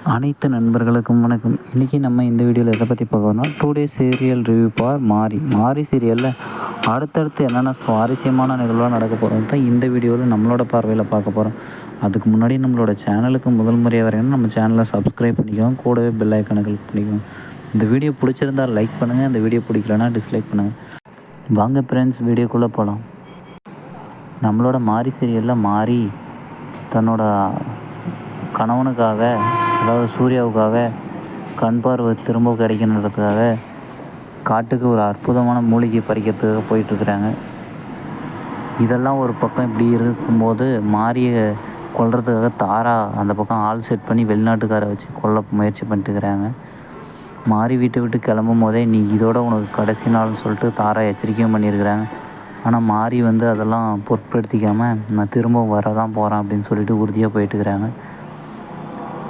அனைத்து நண்பர்களுக்கும் வணக்கம். இன்றைக்கி நம்ம இந்த வீடியோவில் எதை பற்றி பார்க்கணும்னா 2 டே சீரியல் ரிவ்யூ ஃபார் மாரி சீரியலில் அடுத்தடுத்து என்னென்ன சுவாரஸ்யமான நிகழ்வாக நடக்க போகிறது தான் இந்த வீடியோவில் நம்மளோட பார்வையில் பார்க்க போகிறோம். அதுக்கு முன்னாடி நம்மளோட சேனலுக்கு முதல் முறையாக வரையணும் நம்ம சேனலை சப்ஸ்கிரைப் பண்ணிக்கோங்க, கூடவே பெல் ஐக்கானை கிளிக் பண்ணிக்கோங்க. இந்த வீடியோ பிடிச்சிருந்தால் லைக் பண்ணுங்கள், இந்த வீடியோ பிடிக்கலன்னா டிஸ்லைக் பண்ணுங்கள். வாங்க ஃப்ரெண்ட்ஸ், வீடியோக்குள்ளே போகலாம். நம்மளோட மாரி சீரியலில் மாரி தன்னோட கணவனுக்காக, அதாவது சூர்யாவுக்காக கண் பார்வை திரும்ப கிடைக்கணுன்றதுக்காக காட்டுக்கு ஒரு அற்புதமான மூலிகை பறிக்கிறதுக்காக போயிட்டுருக்குறாங்க. இதெல்லாம் ஒரு பக்கம் இப்படி இருக்கும்போது மாரியை கொல்றதுக்காக தாரா அந்த பக்கம் ஆள் செட் பண்ணி வெளிநாட்டுக்காரை வச்சு கொல்ல முயற்சி பண்ணிட்டுருக்குறாங்க. மாரி வீட்டை விட்டு கிளம்பும் போதே நீ இதோட உனக்கு கடைசி நாள்னு சொல்லிட்டு தாரா எச்சரிக்கையும் பண்ணியிருக்கிறாங்க. ஆனால் மாரி அதெல்லாம் பொருட்படுத்திக்காமல் நான் திரும்ப வர தான் போகிறேன் அப்படின்னு சொல்லிட்டு உறுதியாக போயிட்டுருக்குறாங்க.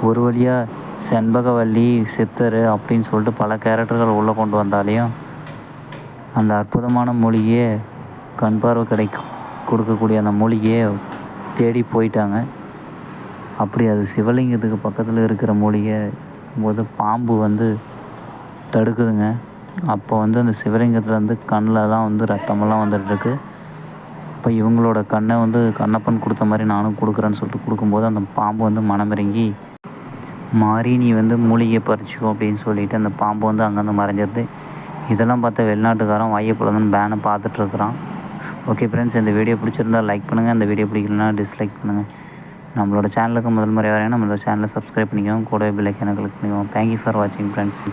ஒரு வழியாக செண்பகவல்லி, சித்தர் அப்படின்னு சொல்லிட்டு பல கேரக்டர்கள் உள்ளே கொண்டு வந்தாலையும் அந்த அற்புதமான மூலிகையை கண் பார்வை கொடுக்கக்கூடிய அந்த மூலிகையை தேடி போயிட்டாங்க. அப்படி அது சிவலிங்கத்துக்கு பக்கத்தில் இருக்கிற மூலிகை போது பாம்பு தடுக்குதுங்க. அப்போ அந்த சிவலிங்கத்துலேருந்து கண்ணிலலாம் ரத்தமெல்லாம் வந்துட்டுருக்கு. இப்போ இவங்களோட கண்ணை கண்ணப்பன் கொடுத்த மாதிரி நானும் கொடுக்குறேன்னு சொல்லிட்டு கொடுக்கும்போது அந்த பாம்பு மனமிறங்கி மாறி நீ மூலிகையை பறிச்சிக்கோ அப்படின்னு சொல்லிவிட்டு அந்த பாம்பு அங்கேருந்து மறைஞ்சிருது. இதெல்லாம் பார்த்தா வெளிநாட்டுக்காரன் வாயப்பொழுதுன்னு பேனை பார்த்துட்ருக்குறான். ஓகே ஃப்ரெண்ட்ஸ், இந்த வீடியோ பிடிச்சிருந்தால் லைக் பண்ணுங்கள், இந்த வீடியோ பிடிக்கலன்னா டிஸ்லைக் பண்ணுங்கள். நம்மளோட சேனலுக்கு முதல் முறை வரையும் நம்மளோட சேனலை சப்ஸ்கிரைப் பண்ணிக்கோங்க, கூடவே பெல் ஐக்கானை கிளிக் பண்ணிக்கோங்க. தேங்க்யூ ஃபார் வாட்சிங் ஃப்ரெண்ட்ஸ்.